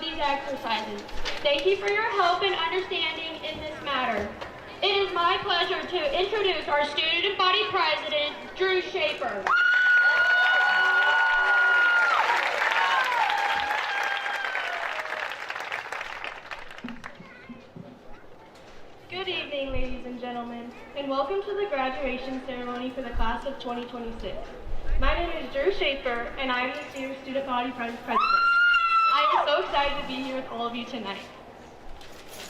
these exercises. Thank you for your help and understanding in this matter. It is my pleasure to introduce our student body president, Drew Schaefer. Good evening, ladies and gentlemen, and welcome to the graduation ceremony for the class of 2026. My name is Drew Schaefer, and I am this year's student body president. I am so excited to be here with all of you tonight.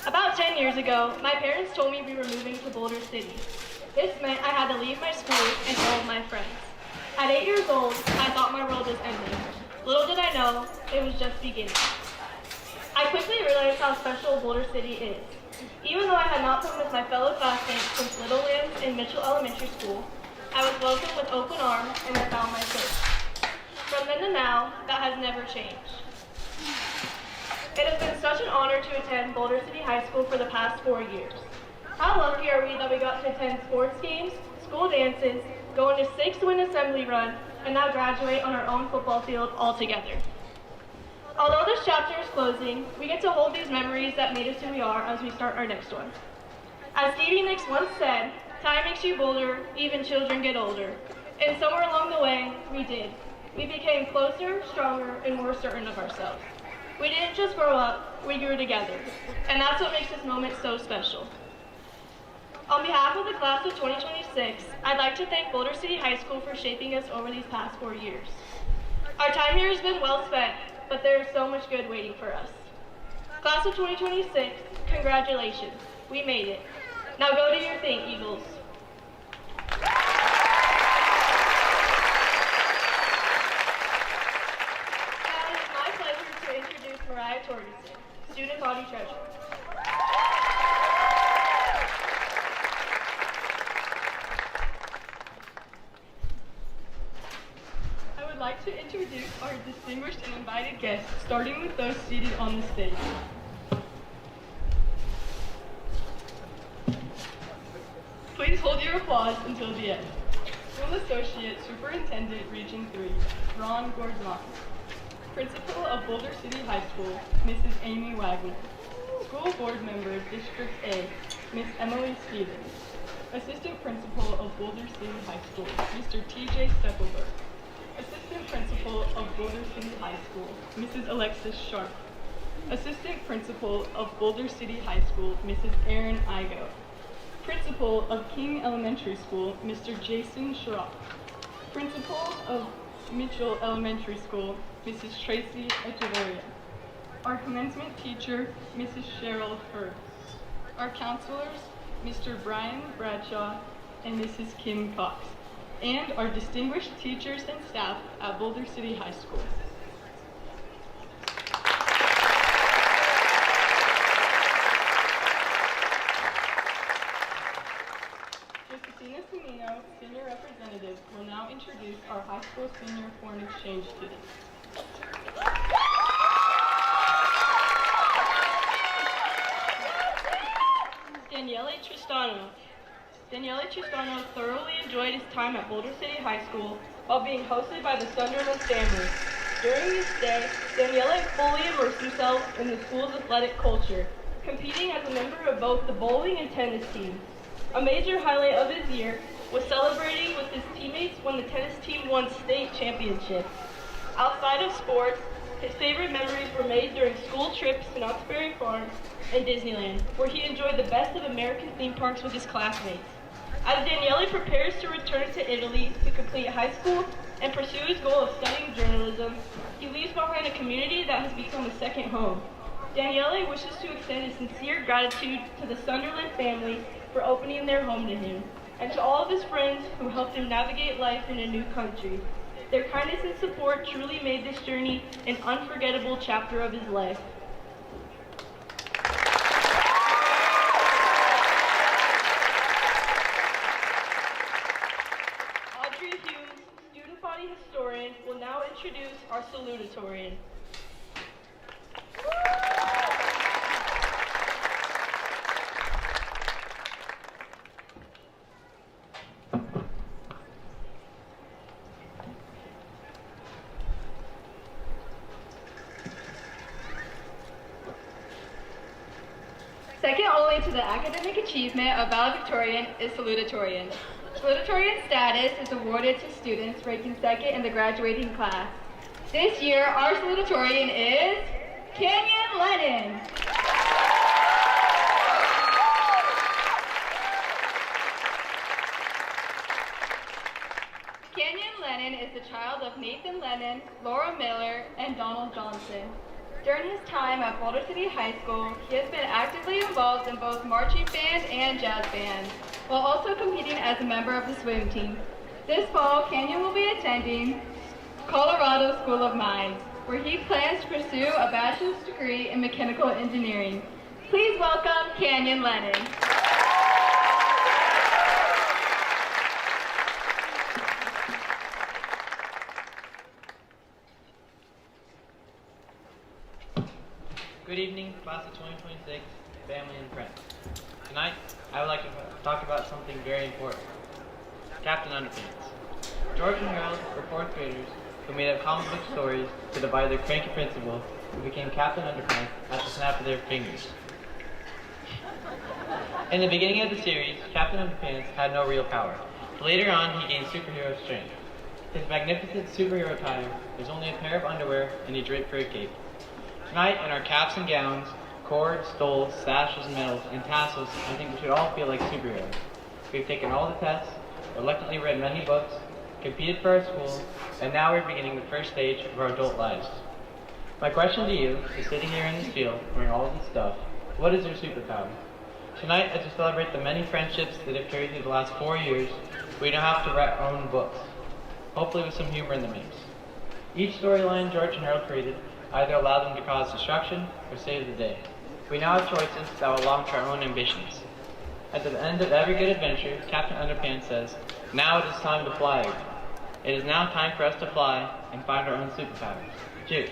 About 10 years ago, my parents told me we were moving to Boulder City. This meant I had to leave my school and all of my friends. At 8 years old, I thought my world was ending. Little did I know, it was just beginning. I quickly realized how special Boulder City is. Even though I had not been with my fellow classmates since Little Lambs in Mitchell Elementary School, I was welcomed with open arms and I found my place. From then to now, that has never changed. It has been such an honor to attend Boulder City High School for the past 4 years. How lucky are we that we got to attend sports games, school dances, go on a 6-win assembly run, and now graduate on our own football field all together. Although this chapter is closing, we get to hold these memories that made us who we are as we start our next one. As Stevie Nicks once said, time makes you bolder, even children get older. And somewhere along the way, we did. We became closer, stronger, and more certain of ourselves. We didn't just grow up, we grew together. And that's what makes this moment so special. On behalf of the class of 2026, I'd like to thank Boulder City High School for shaping us over these past 4 years. Our time here has been well spent, but there is so much good waiting for us. Class of 2026, congratulations, we made it. Now go do your thing, Eagles. Now it is my pleasure to introduce Mariah Toreson, student body treasurer. I would like to introduce our distinguished and invited guests, starting with those seated on the stage. Please hold your applause until the end. School Associate Superintendent Region 3, Ron Gordon. Principal of Boulder City High School, Mrs. Amy Wagner. School Board Member, District A, Miss Emily Stevens. Assistant Principal of Boulder City High School, Mr. T.J. Steppenberg. Assistant Principal of Boulder City High School, Mrs. Alexis Sharp. Assistant Principal of Boulder City High School, Mrs. Erin Igo. Principal of King Elementary School, Mr. Jason Schrock. Principal of Mitchell Elementary School, Mrs. Tracy Echeverria. Our commencement teacher, Mrs. Cheryl Hurd. Our counselors, Mr. Brian Bradshaw and Mrs. Kim Cox. And our distinguished teachers and staff at Boulder City High School. Justina Semino, Senior Representative, will now introduce our high school senior foreign exchange students. Daniele Tristano. Daniele Tristano thoroughly enjoyed his time at Boulder City High School while being hosted by the Sunderland family. During this day, Daniele fully immersed himself in the school's athletic culture, competing as a member of both the bowling and tennis teams. A major highlight of his year was celebrating with his teammates when the tennis team won state championships. Outside of sports, his favorite memories were made during school trips to Knott's Berry Farm and Disneyland, where he enjoyed the best of American theme parks with his classmates. As Daniele prepares to return to Italy to complete high school and pursue his goal of studying journalism, he leaves behind a community that has become a second home. Daniele wishes to extend his sincere gratitude to the Sunderland family for opening their home to him, and to all of his friends who helped him navigate life in a new country. Their kindness and support truly made this journey an unforgettable chapter of his life. Audrey Hughes, student body historian, will now introduce our salutatorian. Second only to the academic achievement of Valedictorian is Salutatorian. Salutatorian status is awarded to students ranking second in the graduating class. This year, our Salutatorian is Canyon Lennon. Canyon Lennon is the child of Nathan Lennon, Laura Miller, and Donald Johnson. During his time at Boulder City High School, he has been actively involved in both marching band and jazz band, while also competing as a member of the swim team. This fall, Canyon will be attending Colorado School of Mines, where he plans to pursue a bachelor's degree in mechanical engineering. Please welcome Canyon Lennon. Good evening, class of 2026, family and friends. Tonight, I would like to talk about something very important. Captain Underpants. George and Harold were fourth graders who made up comic book stories to defy their cranky principal, who became Captain Underpants at the snap of their fingers. In the beginning of the series, Captain Underpants had no real power. Later on, he gained superhero strength. His magnificent superhero attire was only a pair of underwear and a draped fur cape. Tonight, in our caps and gowns, cords, stoles, sashes, medals, and tassels, I think we should all feel like superheroes. We've taken all the tests, reluctantly read many books, competed for our school, and now we're beginning the first stage of our adult lives. My question to you is, sitting here in this field, wearing all of this stuff, what is your superpower? Tonight, as we celebrate the many friendships that have carried through the last 4 years, we now have to write our own books, hopefully with some humor in the mix. Each storyline George and Harold created either allow them to cause destruction or save the day. We now have choices that will launch our own ambitions. At the end of every good adventure, Captain Underpants says, "Now it is time to fly again." It is now time for us to fly and find our own superpowers. Cheers.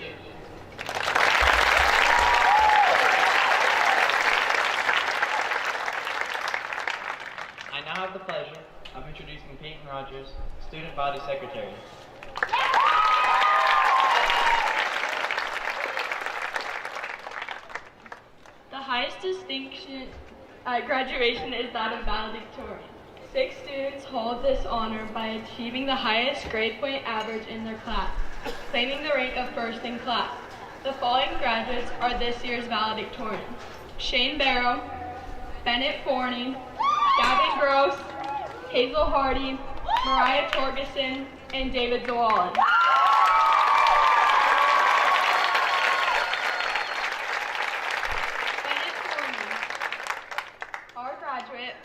I now have the pleasure of introducing Peyton Rogers, Student Body Secretary. The highest distinction at graduation is that of valedictorian. 6 students hold this honor by achieving the highest grade point average in their class, claiming the rank of first in class. The following graduates are this year's valedictorian: Shane Barrow, Bennett Forney, Gavin Gross, Hazel Hardy, Mariah Toreson, and David Zwallen.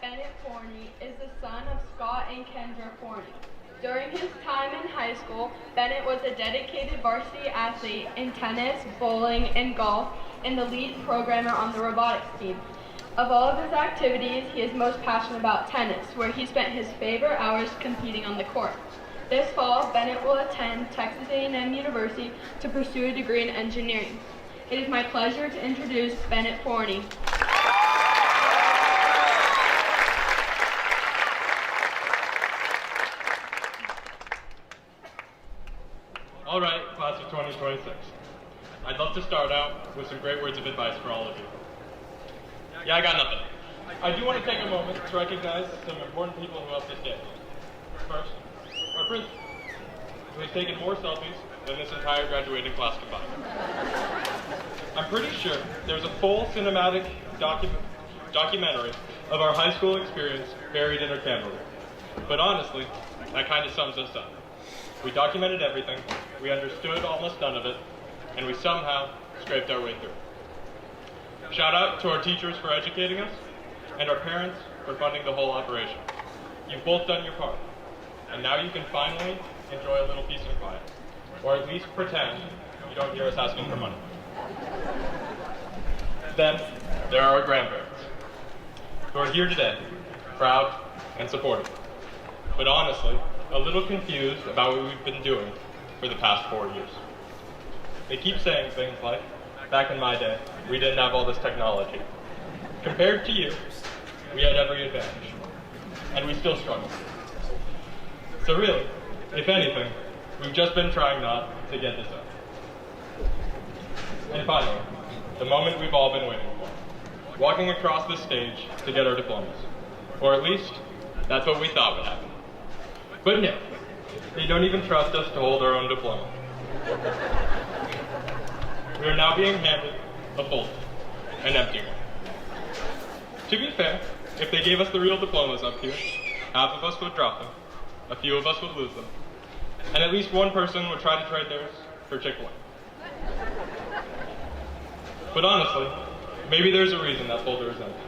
Bennett Forney is the son of Scott and Kendra Forney. During his time in high school, Bennett was a dedicated varsity athlete in tennis, bowling, and golf, and the lead programmer on the robotics team. Of all of his activities, he is most passionate about tennis, where he spent his favorite hours competing on the court. This fall, Bennett will attend Texas A&M University to pursue a degree in engineering. It is my pleasure to introduce Bennett Forney. All right, class of 2026. I'd love to start out with some great words of advice for all of you. Yeah, I got nothing. I do want to take a moment to recognize some important people who helped this day. First, our principal, who has taken more selfies than this entire graduating class combined. I'm pretty sure there's a full cinematic documentary of our high school experience buried in her camera roll. But honestly, that kind of sums us up. We documented everything, we understood almost none of it, and we somehow scraped our way through. Shout out to our teachers for educating us, and our parents for funding the whole operation. You've both done your part, and now you can finally enjoy a little peace and quiet, or at least pretend you don't hear us asking for money. Then, there are our grandparents, who are here today, proud and supportive, but honestly, a little confused about what we've been doing for the past 4 years. They keep saying things like, back in my day, we didn't have all this technology. Compared to you, we had every advantage, and we still struggle. So really, if anything, we've just been trying not to get this up. And finally, the moment we've all been waiting for. walking across the stage to get our diplomas. Or at least, that's what we thought would happen. But no, they don't even trust us to hold our own diploma. We are now being handed a folded, an empty one. To be fair, if they gave us the real diplomas up here, half of us would drop them, a few of us would lose them, and at least one person would try to trade theirs for Chick-fil-A. But honestly, maybe there's a reason that folder is empty.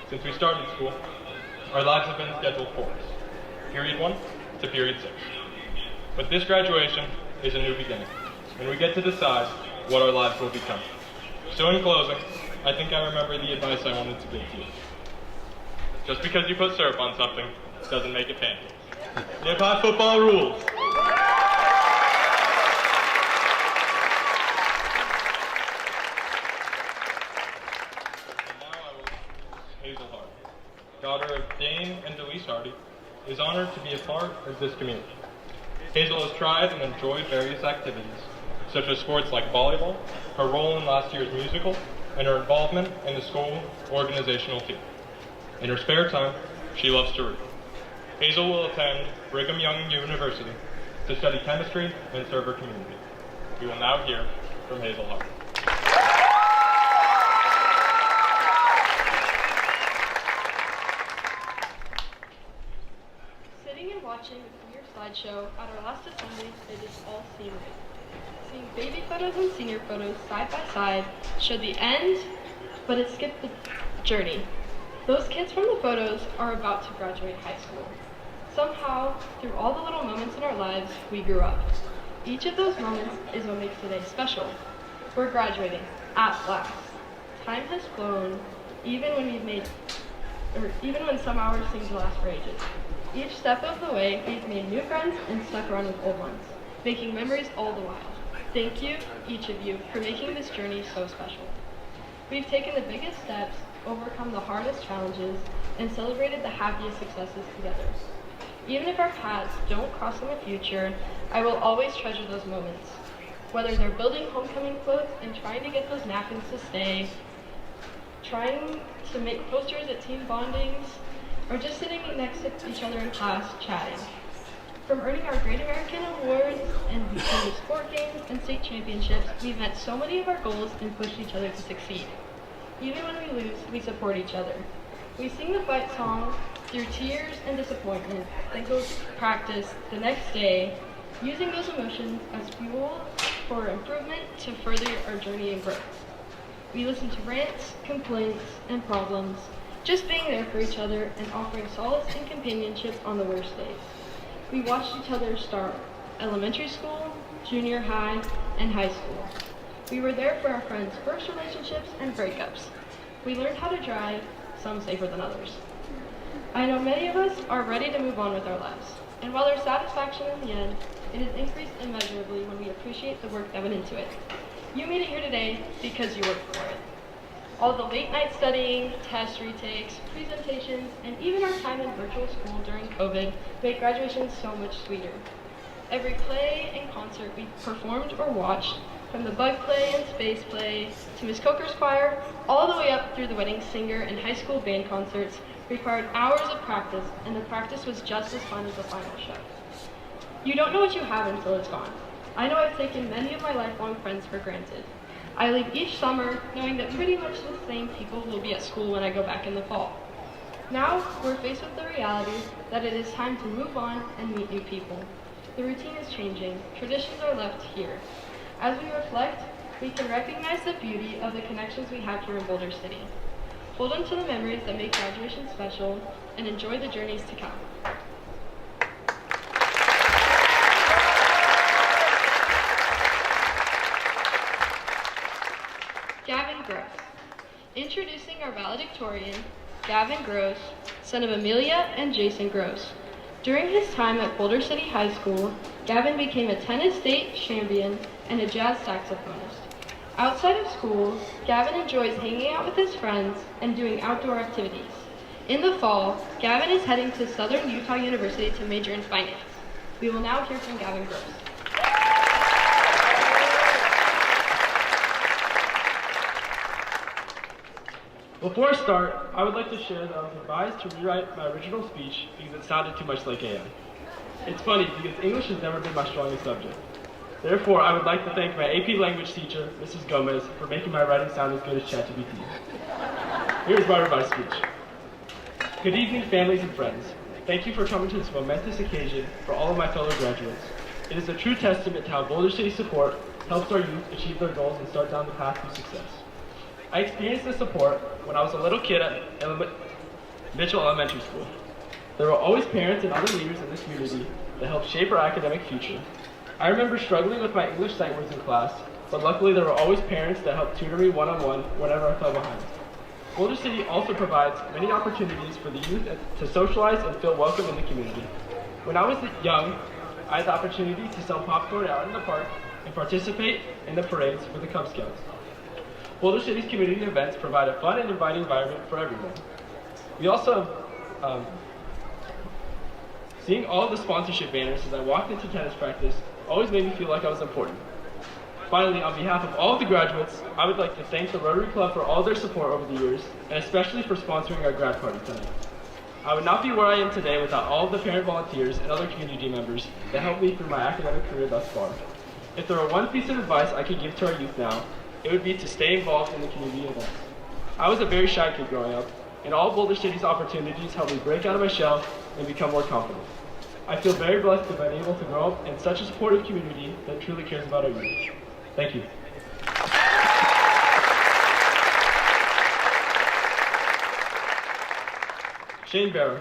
Since we started school, our lives have been scheduled for us, period 1 to period 6. But this graduation is a new beginning, and we get to decide what our lives will become. So in closing, I think I remember the advice I wanted to give to you. Just because you put syrup on something doesn't make it pancakes. Hip-hop football rules. And now I will introduce Hazel Hardy, daughter of Dane and Delise Hardy, is honored to be a part of this community. Hazel has tried and enjoyed various activities, such as sports like volleyball, her role in last year's musical, and her involvement in the school organizational team. In her spare time, she loves to read. Hazel will attend Brigham Young University to study chemistry and serve her community. We will now hear from Hazel Hardy. Sitting and watching a weird slideshow at our last assembly made us all seem right. Seeing baby photos and senior photos side by side showed the end, but it skipped the journey. Those kids from the photos are about to graduate high school. Somehow, through all the little moments in our lives, we grew up. Each of those moments is what makes today special. We're graduating, at last. Time has flown, even when some hours seem to last for ages. Each step of the way, we've made new friends and stuck around with old ones, making memories all the while. Thank you, each of you, for making this journey so special. We've taken the biggest steps, overcome the hardest challenges, and celebrated the happiest successes together. Even if our paths don't cross in the future, I will always treasure those moments. Whether they're building homecoming floats and trying to get those napkins to stay, trying to make posters at team bondings, or just sitting next to each other in class chatting. From earning our Great American Awards and becoming sport games and state championships, we've met so many of our goals and pushed each other to succeed. Even when we lose, we support each other. We sing the fight song through tears and disappointment, then go to practice the next day, using those emotions as fuel for improvement to further our journey and growth. We listen to rants, complaints, and problems, just being there for each other and offering solace and companionship on the worst days. We watched each other start elementary school, junior high, and high school. We were there for our friends' first relationships and breakups. We learned how to drive, some safer than others. I know many of us are ready to move on with our lives, and while there's satisfaction in the end, it has increased immeasurably when we appreciate the work that went into it. You made it here today because you worked for it. All the late night studying, test retakes, presentations, and even our time in virtual school during COVID made graduation so much sweeter. Every play and concert we performed or watched, from the bug play and space play to Miss Coker's choir, all the way up through the wedding singer and high school band concerts, required hours of practice, and the practice was just as fun as the final show. You don't know what you have until it's gone. I know I've taken many of my lifelong friends for granted. I leave each summer knowing that pretty much the same people will be at school when I go back in the fall. Now, we're faced with the reality that it is time to move on and meet new people. The routine is changing. Traditions are left here. As we reflect, we can recognize the beauty of the connections we have here in Boulder City. Hold on to the memories that make graduation special, and enjoy the journeys to come. Gavin Gross. Introducing our valedictorian, Gavin Gross, son of Amelia and Jason Gross. During his time at Boulder City High School, Gavin became a tennis state champion and a jazz saxophonist. Outside of school, Gavin enjoys hanging out with his friends and doing outdoor activities. In the fall, Gavin is heading to Southern Utah University to major in finance. We will now hear from Gavin Gross. Before I start, I would like to share that I was advised to rewrite my original speech because it sounded too much like AM. It's funny because English has never been my strongest subject. Therefore, I would like to thank my AP language teacher, Mrs. Gomez, for making my writing sound as good as ChatGPT. Here's my revised speech. Good evening, families and friends. Thank you for coming to this momentous occasion for all of my fellow graduates. It is a true testament to how Boulder City support helps our youth achieve their goals and start down the path to success. I experienced this support when I was a little kid at Mitchell Elementary School. There were always parents and other leaders in this community that helped shape our academic future. I remember struggling with my English sight words in class, but luckily there were always parents that helped tutor me one-on-one whenever I fell behind. Boulder City also provides many opportunities for the youth to socialize and feel welcome in the community. When I was young, I had the opportunity to sell popcorn out in the park and participate in the parades for the Cub Scouts. Boulder City's community events provide a fun and inviting environment for everyone. We also, seeing all of the sponsorship banners as I walked into tennis practice always made me feel like I was important. Finally, on behalf of all of the graduates, I would like to thank the Rotary Club for all their support over the years, and especially for sponsoring our grad party tonight. I would not be where I am today without all of the parent volunteers and other community members that helped me through my academic career thus far. If there were one piece of advice I could give to our youth now, it would be to stay involved in the community events. I was a very shy kid growing up, and all Boulder City's opportunities helped me break out of my shell and become more confident. I feel very blessed to have been able to grow up in such a supportive community that truly cares about our youth. Thank you. Shane Barrow.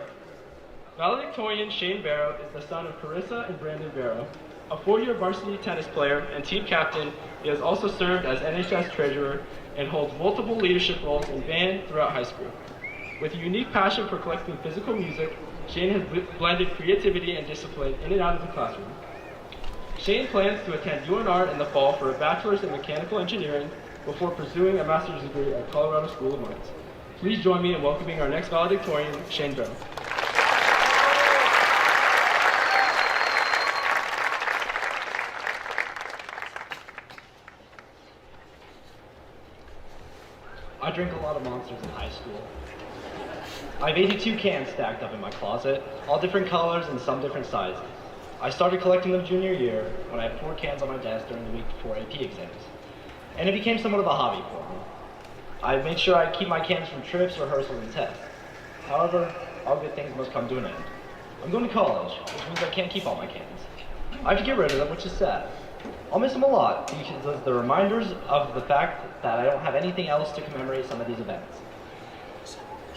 Valedictorian Shane Barrow is the son of Carissa and Brandon Barrow. A 4-year varsity tennis player and team captain, he has also served as NHS treasurer and holds multiple leadership roles in band throughout high school. With a unique passion for collecting physical music, Shane has blended creativity and discipline in and out of the classroom. Shane plans to attend UNR in the fall for a bachelor's in mechanical engineering before pursuing a master's degree at Colorado School of Mines. Please join me in welcoming our next valedictorian, Shane Barrow. I drank a lot of monsters in high school. I have 82 cans stacked up in my closet, all different colors and some different sizes. I started collecting them junior year when I had 4 cans on my desk during the week before AP exams. And it became somewhat of a hobby for me. I made sure I keep my cans from trips, rehearsals, and tests. However, all good things must come to an end. I'm going to college, which means I can't keep all my cans. I have to get rid of them, which is sad. I'll miss them a lot because they're reminders of the fact that I don't have anything else to commemorate some of these events.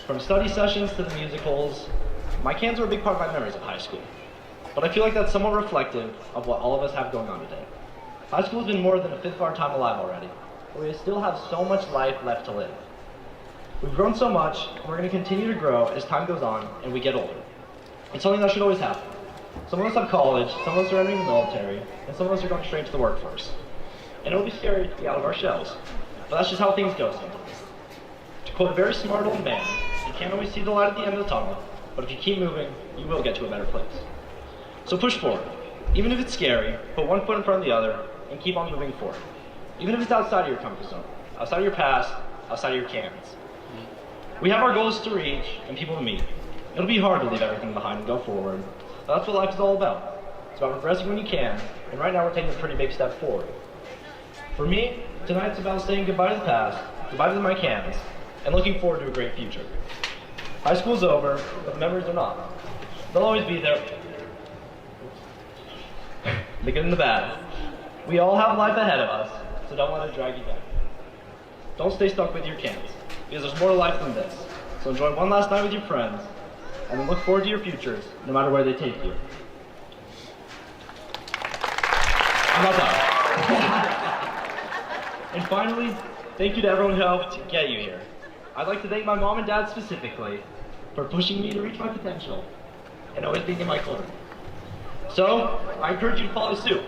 From study sessions to the musicals, my cans are a big part of my memories of high school. But I feel like that's somewhat reflective of what all of us have going on today. High school has been more than a fifth of our time alive already, but we still have so much life left to live. We've grown so much, and we're going to continue to grow as time goes on and we get older. It's something that should always happen. Some of us have college, some of us are entering the military, and some of us are going straight to the workforce. And it'll be scary to be out of our shells, but that's just how things go sometimes. To quote a very smart old man, you can't always see the light at the end of the tunnel, but if you keep moving, you will get to a better place. So push forward. Even if it's scary, put one foot in front of the other, and keep on moving forward. Even if it's outside of your comfort zone, outside of your past, outside of your cans. We have our goals to reach and people to meet. It'll be hard to leave everything behind and go forward, but that's what life is all about. It's about progressing when you can, and right now we're taking a pretty big step forward. For me, tonight's about saying goodbye to the past, goodbye to my cans, and looking forward to a great future. High school's over, but the memories are not. They'll always be there. The good and the bad. We all have life ahead of us, so don't let it drag you down. Don't stay stuck with your cans, because there's more to life than this. So enjoy one last night with your friends, and then look forward to your futures, no matter where they take you. I'm not done. And finally, thank you to everyone who helped get you here. I'd like to thank my mom and dad specifically for pushing me to reach my potential and always being in my corner. So, I encourage you to follow suit.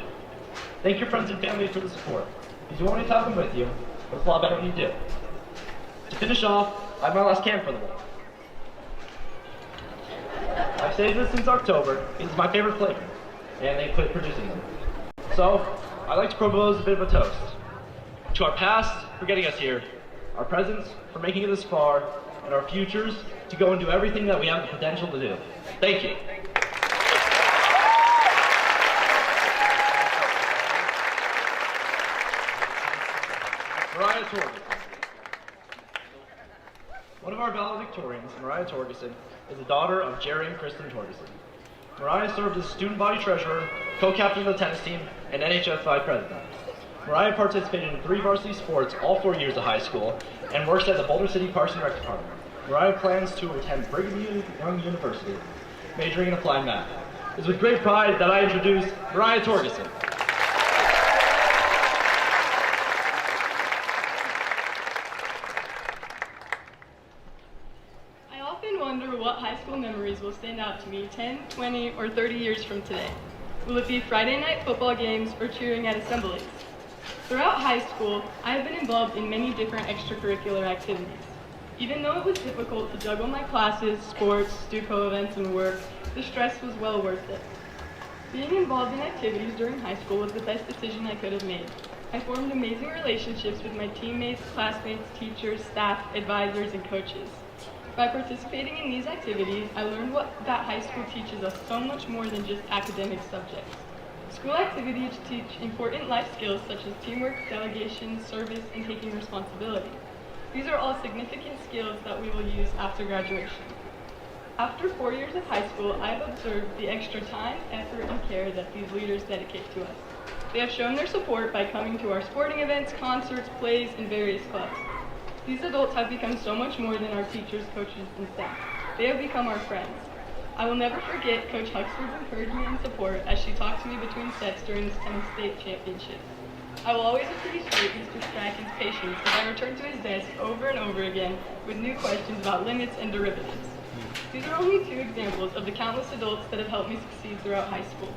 Thank your friends and family for the support. Because you won't always have them with you, but it's a lot better when you do. To finish off, I have my last can for the morning. I've saved this since October. It's my favorite flavor, and they quit producing them. So, I'd like to propose a bit of a toast. To our past for getting us here, our presents for making it this far, and our futures to go and do everything that we have the potential to do. Thank you. Mariah Toreson. One of our valedictorians, Mariah Toreson, is the daughter of Jerry and Kristen Toreson. Mariah served as student body treasurer, co-captain of the tennis team, and NHSI president. Mariah participated in 3 varsity sports all 4 years of high school and works at the Boulder City Parks and Rec Department. Mariah plans to attend Brigham Young University, majoring in applied math. It is with great pride that I introduce Mariah Toreson. What high school memories will stand out to me 10, 20, or 30 years from today? Will it be Friday night football games or cheering at assemblies? Throughout high school, I have been involved in many different extracurricular activities. Even though it was difficult to juggle my classes, sports, do co-events, and work, the stress was well worth it. Being involved in activities during high school was the best decision I could have made. I formed amazing relationships with my teammates, classmates, teachers, staff, advisors, and coaches. By participating in these activities, I learned that high school teaches us so much more than just academic subjects. School activities teach important life skills such as teamwork, delegation, service, and taking responsibility. These are all significant skills that we will use after graduation. After 4 years of high school, I have observed the extra time, effort, and care that these leaders dedicate to us. They have shown their support by coming to our sporting events, concerts, plays, and various clubs. These adults have become so much more than our teachers, coaches, and staff. They have become our friends. I will never forget Coach Huxford's encouragement and support as she talked to me between sets during this tennis state championship. I will always appreciate Mr. Strachan's patience as I return to his desk over and over again with new questions about limits and derivatives. These are only 2 examples of the countless adults that have helped me succeed throughout high school.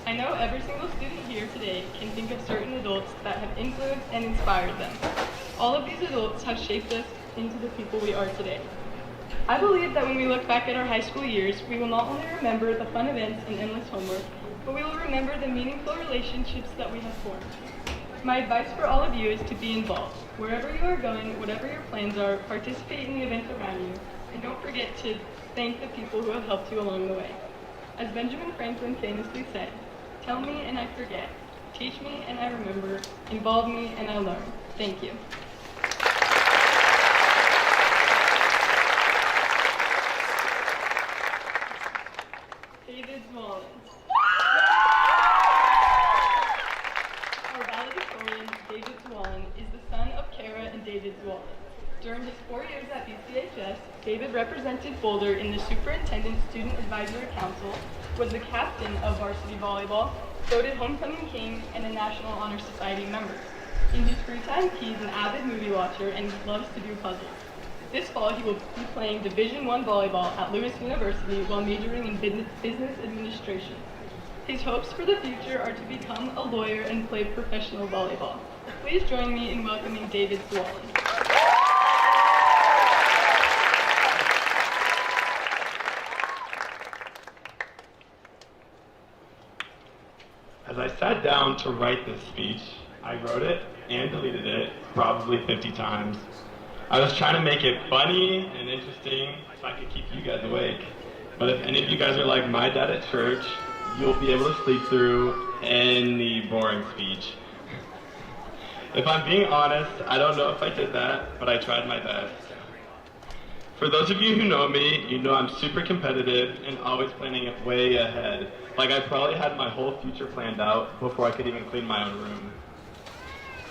I know every single student here today can think of certain adults that have influenced and inspired them. All of these adults have shaped us into the people we are today. I believe that when we look back at our high school years, we will not only remember the fun events and endless homework, but we will remember the meaningful relationships that we have formed. My advice for all of you is to be involved. Wherever you are going, whatever your plans are, participate in the events around you, and don't forget to thank the people who have helped you along the way. As Benjamin Franklin famously said, "Tell me and I forget, teach me and I remember, involve me and I learn." Thank you. David Zwallen. Our valedictorian, David Zwallen, is the son of Kara and David Zwallen. During his 4 years at BCHS, David represented Boulder in the Superintendent Student Advisory Council, was the captain of varsity volleyball, voted homecoming king, and a National Honor Society member. In his free time, he's an avid movie watcher and loves to do puzzles. This fall, he will be playing Division I volleyball at Lewis University while majoring in business administration. His hopes for the future are to become a lawyer and play professional volleyball. Please join me in welcoming David Zwallen. As I sat down to write this speech, I wrote it and deleted it probably 50 times. I was trying to make it funny and interesting so I could keep you guys awake. But if any of you guys are like my dad at church, you'll be able to sleep through any boring speech. If I'm being honest, I don't know if I did that, but I tried my best. For those of you who know me, you know I'm super competitive and always planning it way ahead. Like I probably had my whole future planned out before I could even clean my own room.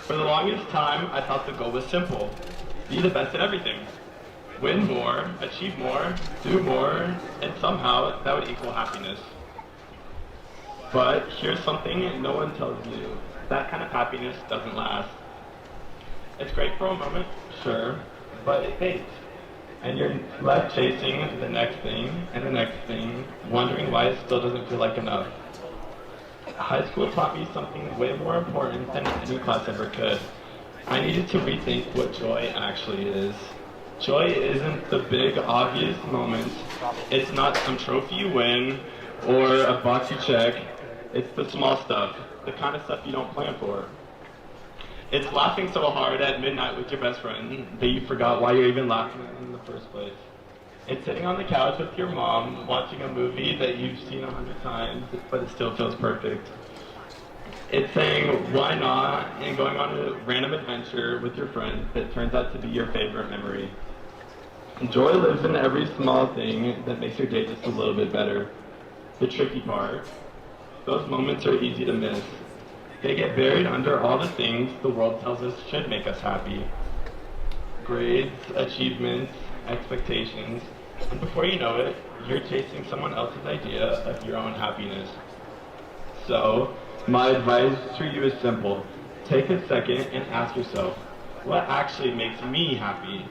For the longest time, I thought the goal was simple. Be the best at everything. Win more, achieve more, do more, and somehow that would equal happiness. But here's something no one tells you. That kind of happiness doesn't last. It's great for a moment, sure, but it fades. And you're left chasing the next thing and the next thing, wondering why it still doesn't feel like enough. High school taught me something way more important than any class ever could. I needed to rethink what joy actually is. Joy isn't the big, obvious moments. It's not some trophy you win or a box you check. It's the small stuff, the kind of stuff you don't plan for. It's laughing so hard at midnight with your best friend that you forgot why you're even laughing in the first place. It's sitting on the couch with your mom, watching a movie that you've seen 100 times, but it still feels perfect. It's saying, why not, and going on a random adventure with your friends that turns out to be your favorite memory. Joy lives in every small thing that makes your day just a little bit better. The tricky part, those moments are easy to miss. They get buried under all the things the world tells us should make us happy. Grades, achievements, expectations, and before you know it, you're chasing someone else's idea of your own happiness. So, my advice for you is simple. Take a second and ask yourself, what actually makes me happy?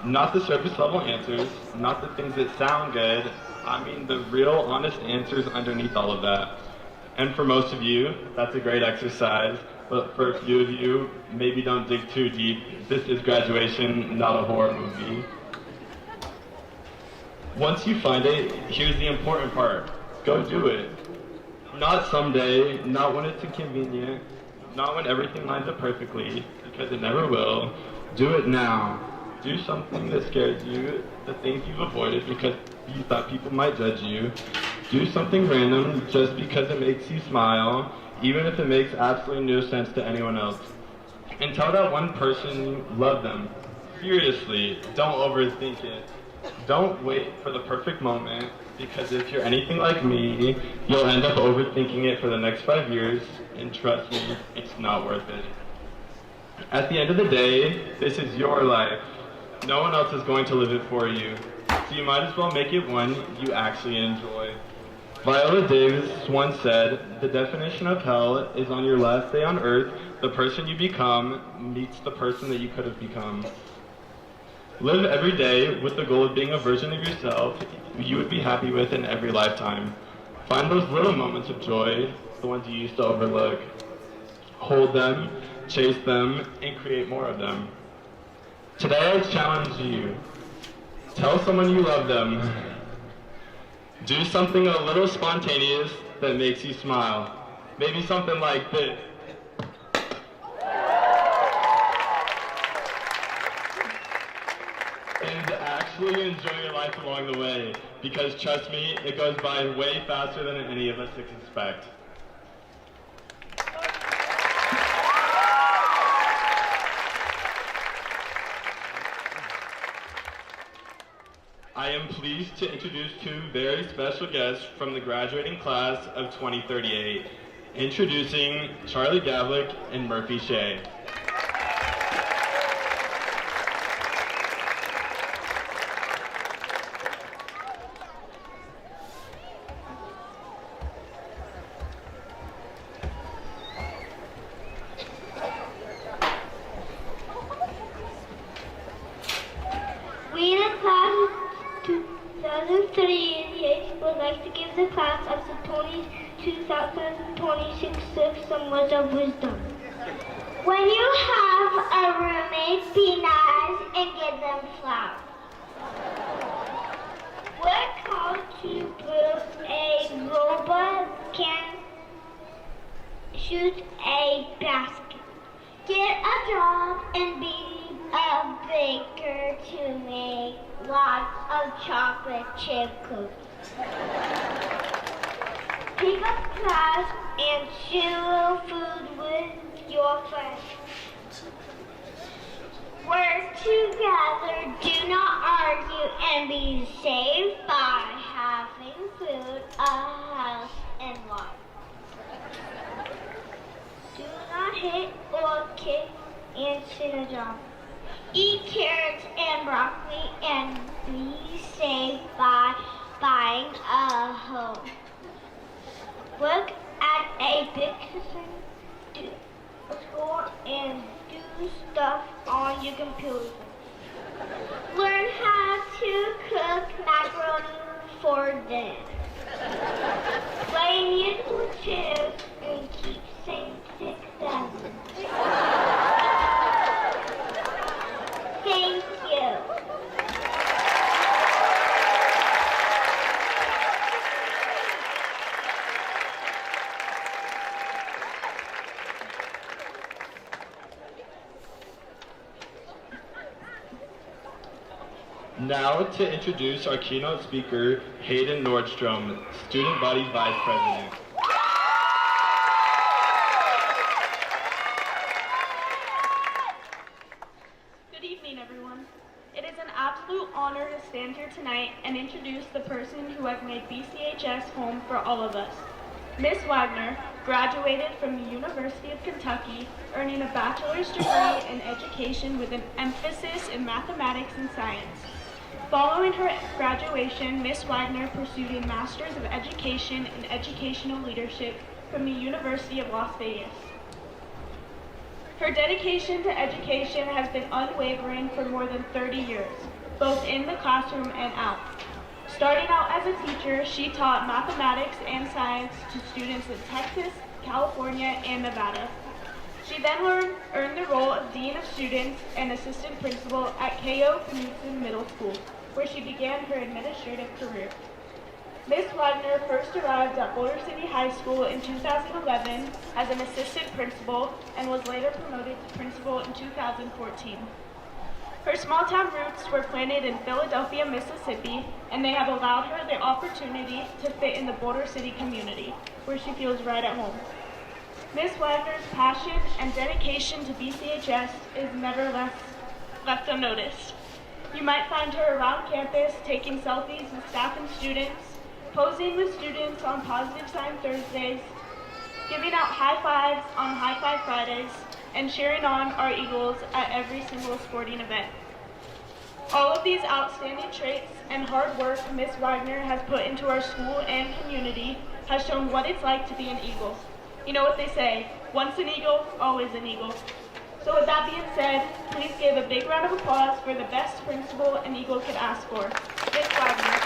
Not the surface level answers, not the things that sound good, I mean the real honest answers underneath all of that. And for most of you, that's a great exercise, but for a few of you, maybe don't dig too deep. This is graduation, not a horror movie. Once you find it, here's the important part. Go do it. Not someday, not when it's inconvenient, not when everything lines up perfectly, because it never will. Do it now. Do something that scares you, the things you've avoided because you thought people might judge you. Do something random just because it makes you smile, even if it makes absolutely no sense to anyone else. And tell that one person you love them. Seriously, don't overthink it. Don't wait for the perfect moment, because if you're anything like me, you'll end up overthinking it for the next 5 years, and trust me, it's not worth it. At the end of the day, this is your life. No one else is going to live it for you, so you might as well make it one you actually enjoy. Viola Davis once said, the definition of hell is on your last day on earth, the person you become meets the person that you could have become. Live every day with the goal of being a version of yourself you would be happy with in every lifetime. Find those little moments of joy, the ones you used to overlook. Hold them, chase them, and create more of them. Today I challenge you. Tell someone you love them. Do something a little spontaneous that makes you smile. Maybe something like this. And actually enjoy your life along the way, because trust me, it goes by way faster than any of us expect. I am pleased to introduce two very special guests from the graduating class of 2038. Introducing Charlie Gavlik and Murphy Shea. We in the class of 2038 would like to give the class of 2026 some words of wisdom. When you have a roommate, be nice and give them flowers. Work hard to prove a robot can shoot a basket. Get a job and be a baker to make lots of chocolate chip cookies. Pick up class and share food with your friends. Work together, do not argue, and be safe by having food, a house, and water. Do not hit or kick and sit a job. Eat carrots and broccoli and be safe by buying a home. Work at a big school and do stuff on your computer. Learn how to cook macaroni for dinner. Play musical chairs and keep saying 6 7. Thank you. Now to introduce our keynote speaker, Hayden Nordstrom, Student Body Vice President. Good evening, everyone. It is an absolute honor to stand here tonight and introduce the person who has made BCHS home for all of us. Miss Wagner graduated from the University of Kentucky, earning a bachelor's degree in education with an emphasis in mathematics and science. Following her graduation, Miss Wagner pursued a Master's of Education in Educational Leadership from the University of Las Vegas. Her dedication to education has been unwavering for more than 30 years, both in the classroom and out. Starting out as a teacher, she taught mathematics and science to students in Texas, California, and Nevada. She then earned the role of Dean of Students and Assistant Principal at K.O. Knudsen Middle School, where she began her administrative career. Miss Wagner first arrived at Boulder City High School in 2011 as an assistant principal and was later promoted to principal in 2014. Her small-town roots were planted in Philadelphia, Mississippi, and they have allowed her the opportunity to fit in the Boulder City community, where she feels right at home. Miss Wagner's passion and dedication to BCHS is never left unnoticed. You might find her around campus taking selfies with staff and students, posing with students on Positive Sign Thursdays, giving out high fives on High Five Fridays, and cheering on our Eagles at every single sporting event. All of these outstanding traits and hard work Miss Wagner has put into our school and community has shown what it's like to be an Eagle. You know what they say, once an Eagle, always an Eagle. So with that being said, please give a big round of applause for the best principal an Eagle could ask for, Miss Wagner.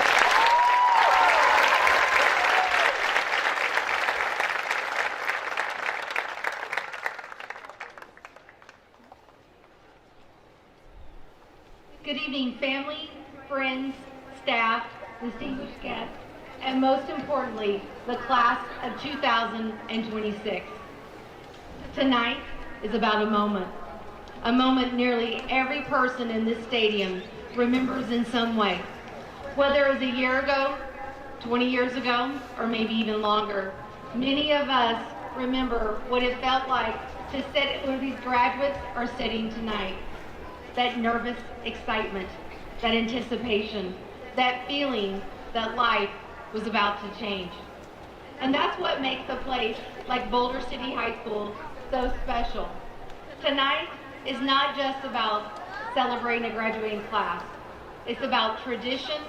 Good evening, family, friends, staff, distinguished guests, and most importantly, the class of 2026. Tonight is about a moment nearly every person in this stadium remembers in some way. Whether it was a year ago, 20 years ago, or maybe even longer, many of us remember what it felt like to sit where these graduates are sitting tonight. That nervous excitement, that anticipation, that feeling that life was about to change. And that's what makes a place like Boulder City High School so special. Tonight is not just about celebrating a graduating class. It's about tradition,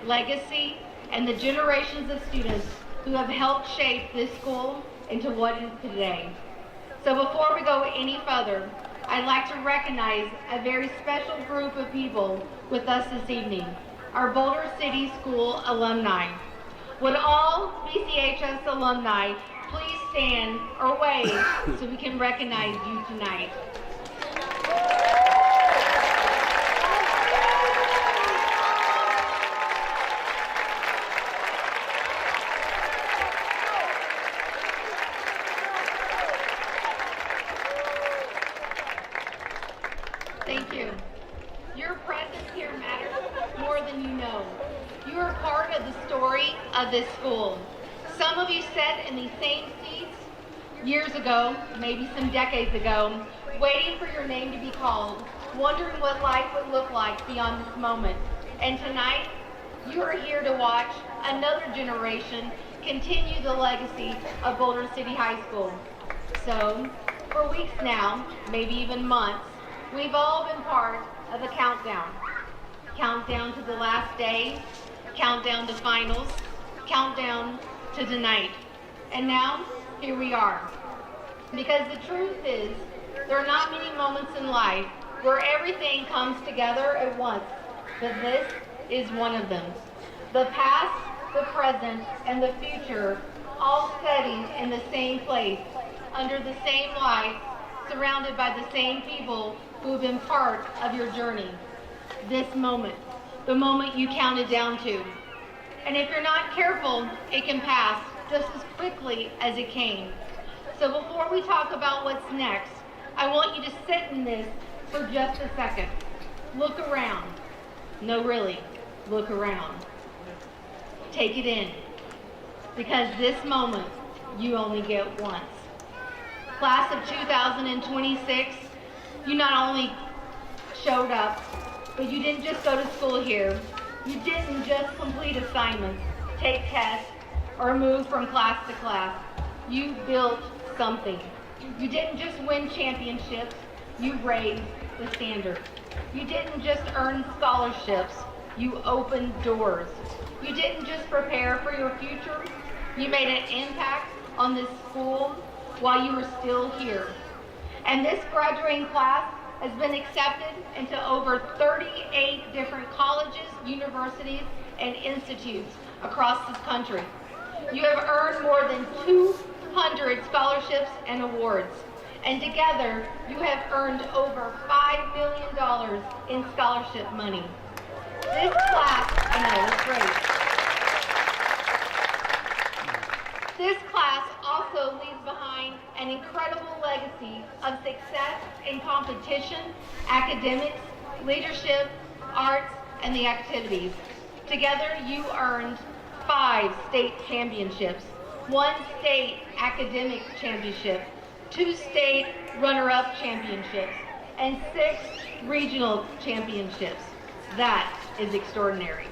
legacy, and the generations of students who have helped shape this school into what it is today. So before we go any further, I'd like to recognize a very special group of people with us this evening, our Boulder City School alumni. Would all BCHS alumni please stand or wave so we can recognize you tonight? Thank you. Your presence here matters more than you know. You are part of the story of this school. Some of you sat in these same seats years ago, maybe some decades ago, waiting for your name to be called, wondering what life would look like beyond this moment. And tonight, you are here to watch another generation continue the legacy of Boulder City High School. So, for weeks now, maybe even months, we've all been part of the countdown. Countdown to the last day, countdown to finals, countdown to tonight. And now, here we are. Because the truth is, there are not many moments in life where everything comes together at once, but this is one of them. The past, the present, and the future all setting in the same place, under the same light, surrounded by the same people who have been part of your journey. This moment, the moment you counted down to. And if you're not careful, it can pass just as quickly as it came. So before we talk about what's next, I want you to sit in this for just a second. Look around. No, really, look around. Take it in, because this moment you only get once. Class of 2026, you not only showed up, but you didn't just go to school here. You didn't just complete assignments, take tests, or move from class to class. You built something. You didn't just win championships, you raised the standard. You didn't just earn scholarships, you opened doors. You didn't just prepare for your future, you made an impact on this school while you were still here. And this graduating class has been accepted into over 38 different colleges, universities, and institutes across this country. You have earned more than 200 scholarships and awards. And together, you have earned over $5 million in scholarship money. This class, I know, it's great. This class also leaves behind an incredible legacy of success in competition, academics, leadership, arts, and the activities. Together, you earned 5 state championships, 1 state academic championship, 2 state runner-up championships, and 6 regional championships. That is extraordinary.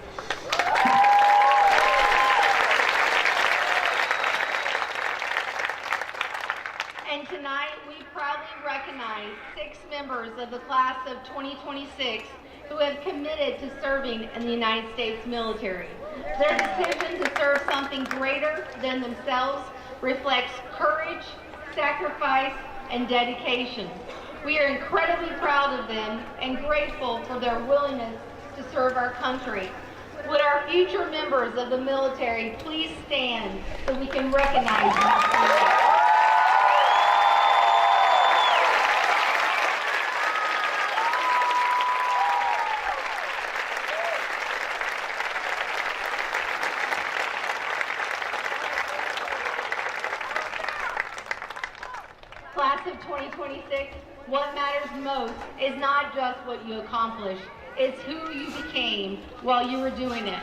And tonight, we proudly recognize 6 members of the class of 2026 who have committed to serving in the United States military. Their decision to serve something greater than themselves reflects courage, sacrifice, and dedication. We are incredibly proud of them and grateful for their willingness to serve our country. Would our future members of the military please stand so we can recognize them? Class of 2026, what matters most is not just what you accomplished, it's who you became while you were doing it.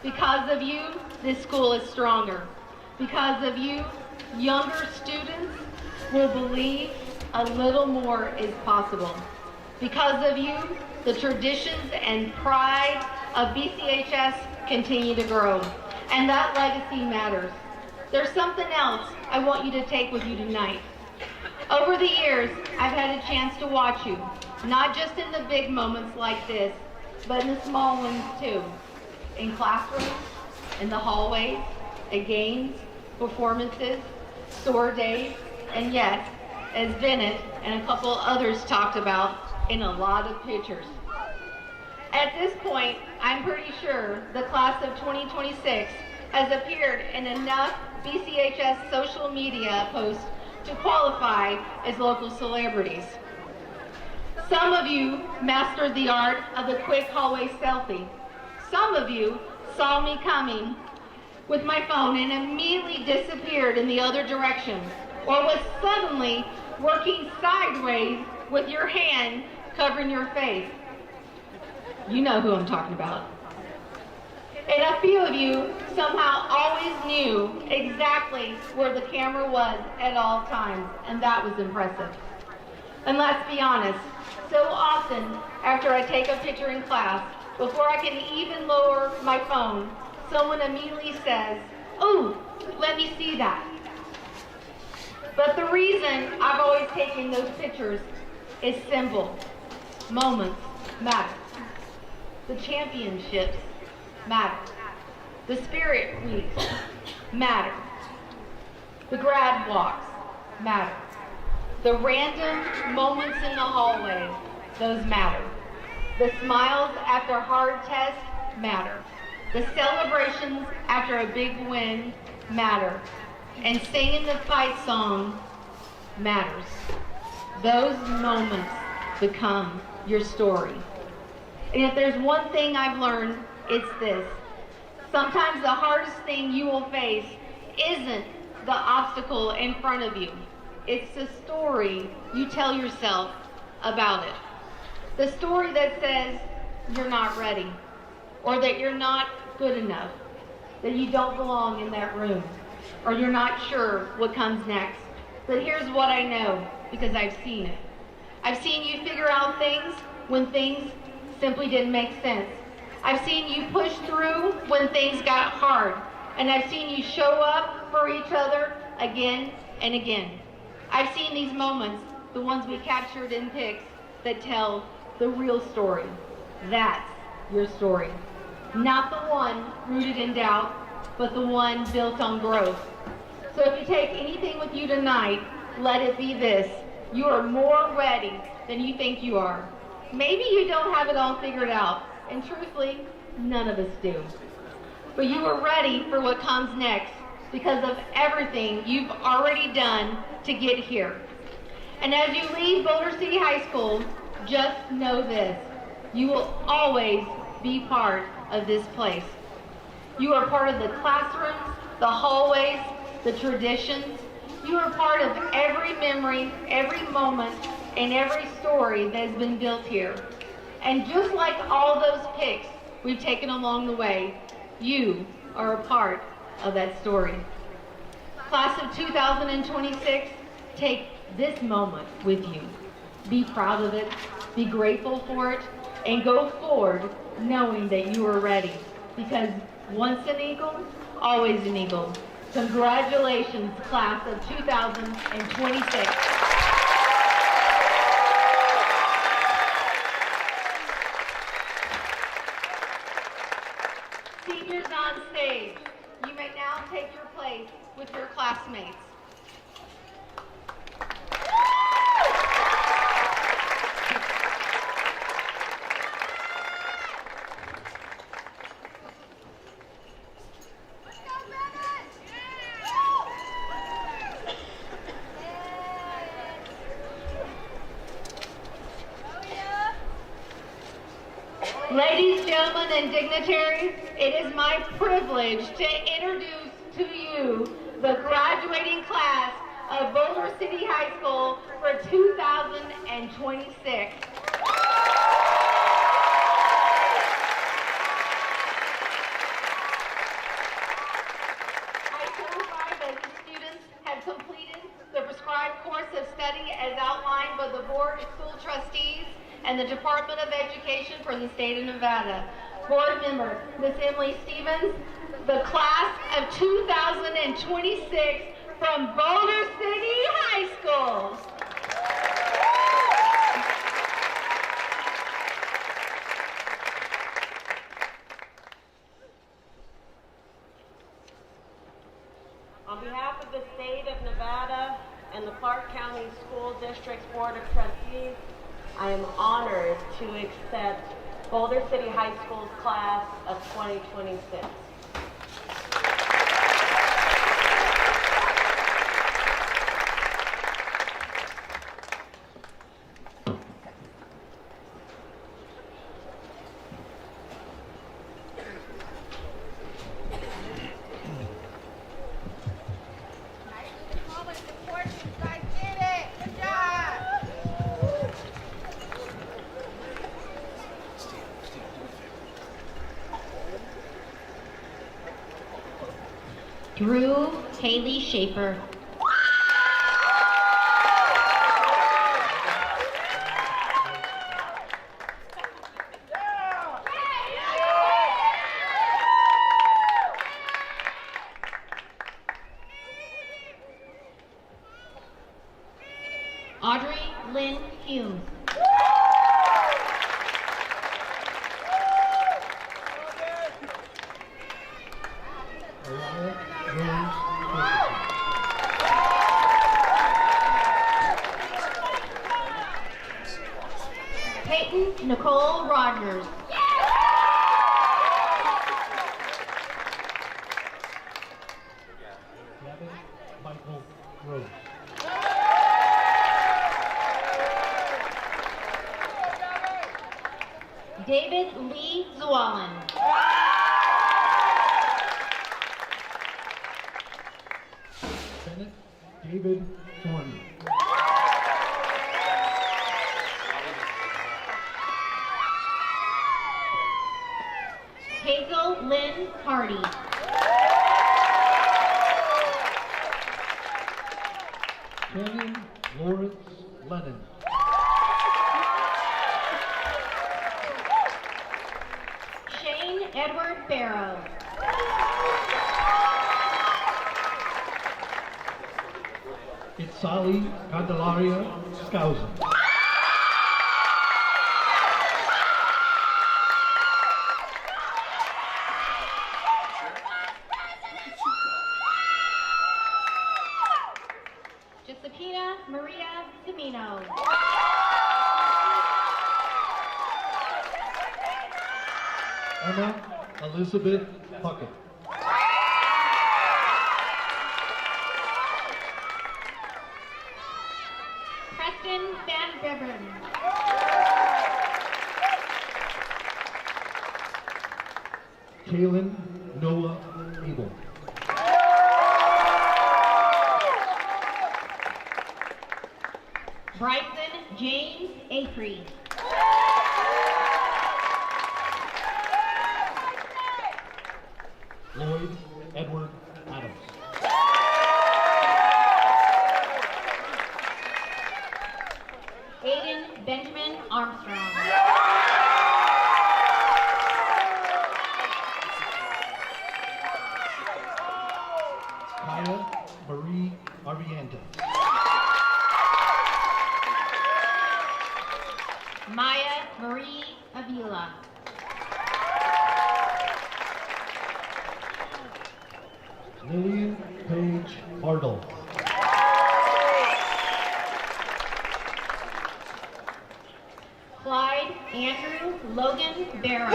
Because of you, this school is stronger. Because of you, younger students will believe a little more is possible. Because of you, the traditions and pride of BCHS continue to grow. And that legacy matters. There's something else I want you to take with you tonight. Over the years, I've had a chance to watch you, not just in the big moments like this, but in the small ones too. In classrooms, in the hallways, at games, performances, store days, and yes, as Bennett and a couple others talked about, in a lot of pictures. At this point, I'm pretty sure the class of 2026 has appeared in enough BCHS social media posts to qualify as local celebrities. Some of you mastered the art of the quick hallway selfie. Some of you saw me coming with my phone and immediately disappeared in the other direction, or was suddenly working sideways with your hand covering your face. You know who I'm talking about. And a few of you somehow always knew exactly where the camera was at all times, and that was impressive. And let's be honest, so often after I take a picture in class, before I can even lower my phone, someone immediately says, "Oh, let me see that." But the reason I've always taken those pictures is simple. Moments matter. The championships matter. The spirit weeks matter. The grad walks matter. The random moments in the hallway, those matter. The smiles after hard tests matter. The celebrations after a big win matter. And singing the fight song matters. Those moments become your story. And if there's one thing I've learned, it's this. Sometimes the hardest thing you will face isn't the obstacle in front of you. It's the story you tell yourself about it. The story that says, you're not ready, or that you're not good enough, that you don't belong in that room, or you're not sure what comes next. But here's what I know, because I've seen it. I've seen you figure out things when things simply didn't make sense. I've seen you push through when things got hard, and I've seen you show up for each other again and again. I've seen these moments, the ones we captured in pics, that tell the real story. That's your story. Not the one rooted in doubt, but the one built on growth. So if you take anything with you tonight, let it be this. You are more ready than you think you are. Maybe you don't have it all figured out, and truthfully, none of us do. But you are ready for what comes next because of everything you've already done to get here. And as you leave Boulder City High School, just know this. You will always be part of this place. You are part of the classrooms, the hallways, the traditions. You are part of every memory, every moment, and every story that has been built here. And just like all those pics we've taken along the way, you are a part of that story. Class of 2026, take this moment with you. Be proud of it, be grateful for it, and go forward knowing that you are ready. Because once an eagle, always an eagle. Congratulations, class of 2026. Seniors on stage, you may now take your place with your classmates. Ladies, gentlemen, and dignitaries, it is my privilege to introduce to you the graduating class of Boulder City High School for 2026. I certify that the students have completed the prescribed course of study as outlined by the Board of School Trustees and the Department of Education for the state of Nevada. Board member, Ms. Emily Stevens, the class of 2026 from Boulder City High School. On behalf of the state of Nevada and the Clark County School District's Board of Trustees, I am honored to accept Boulder City High School's class of 2026. Drew Haley Schaefer. Audrey Lynn Humes. Peyton Nicole Rogers. Gavin Michael Gross. David Lee Zwallen. Bennett David Thornton. Hazel Hardy. Canyon Lawrence Lennon. Shane Edward Barrow. Itzali Candelaria Skousen. Josephina Maria Semino. Emma Elizabeth Puckett. Preston Van Beveren. Kaylin Noah Abel. Bryson James Acree. Lloyd Edward Adams. Aiden Benjamin Armstrong. Kaya Marie Arianta. Maya Marie Avila. Lillian Page Ardle. Clyde Andrew Logan Barrow.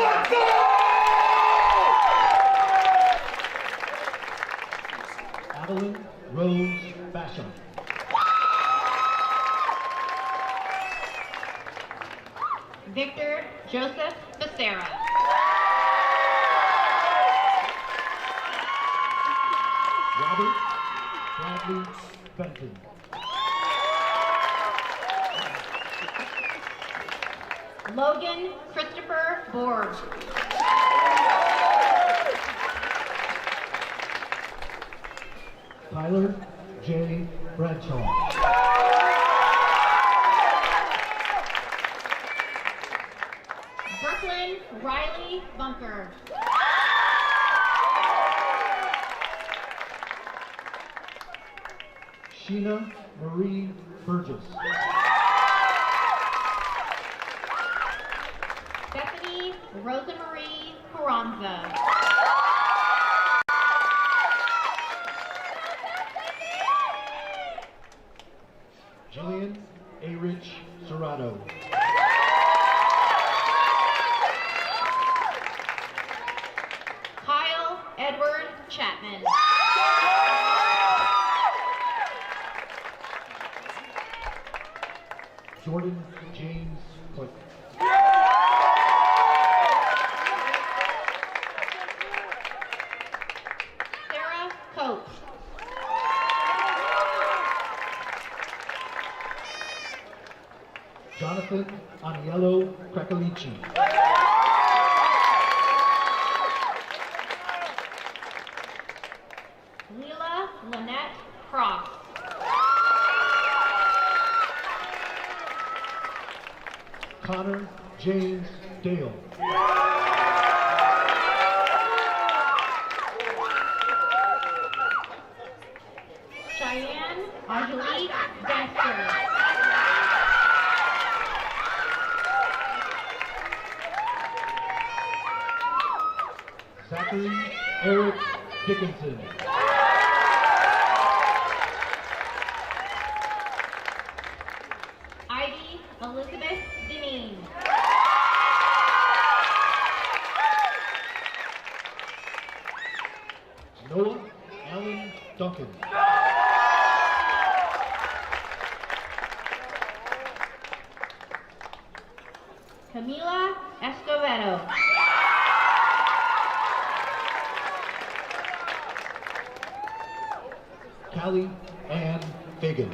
Adeline Rose Basham. Victor Joseph Becerra. Robert Bradley Benton. Logan Christopher Borg. Tyler J. Bradshaw. Brooklyn Riley Bunker. Sheena Marie Burgess. Bethany Rosamarie Carranza. Jillian A. Rich Serrato. Kyle Edward Chapman. Jordan James Click. Sarah Coates. Jonathan Aniello Krakalici. Leela Lynette Cross. Connor James Dale. Cheyenne Angelique Dexter. Zachary Eric Dickinson. Ivy Elizabeth Deneen. Noah Allen Duncan. Camila Escobedo. Callie Ann Fagan.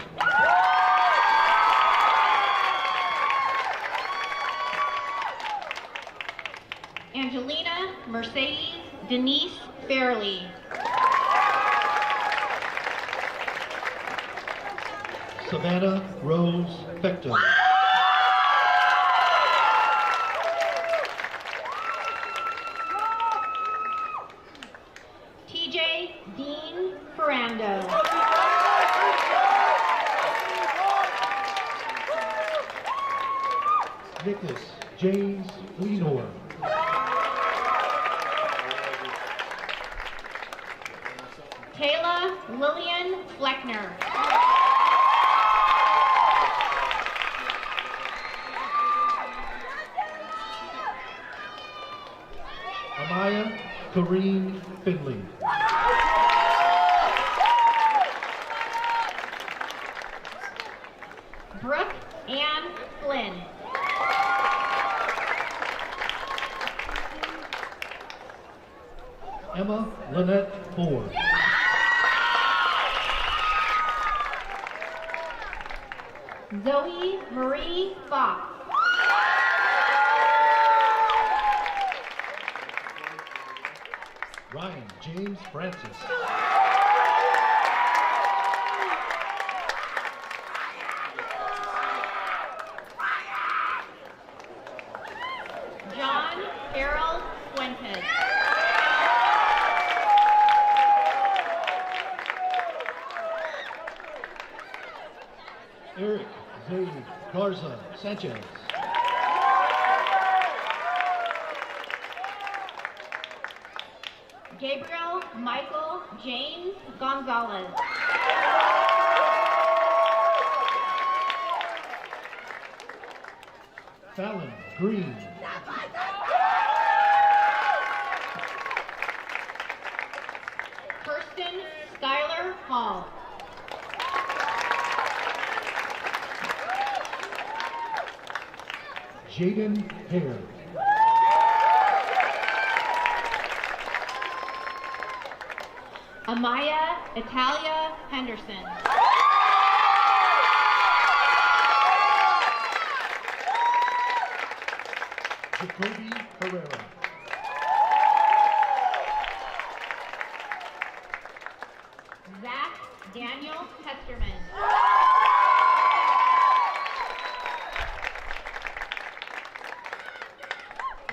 Angelina Mercedes Denise Fairley. Savannah Rose Fecto. TJ Dean Ferrando. Nicholas James Lenore. Taylor Lillian Fleckner. Amaya Kareem Finley. Brooke Ann Flynn. Emma Lynette Ford. Zoe Marie Fox. Ryan James Francis. John Harold Fuentes. Eric Zay Garza Sanchez. Gabriel Michael James Gonzalez. Fallon Green. Kirsten Skylar Hall. Jaden Hare. Amaya Italia Henderson. Jacoby Herrera. Zach Daniel Hesterman.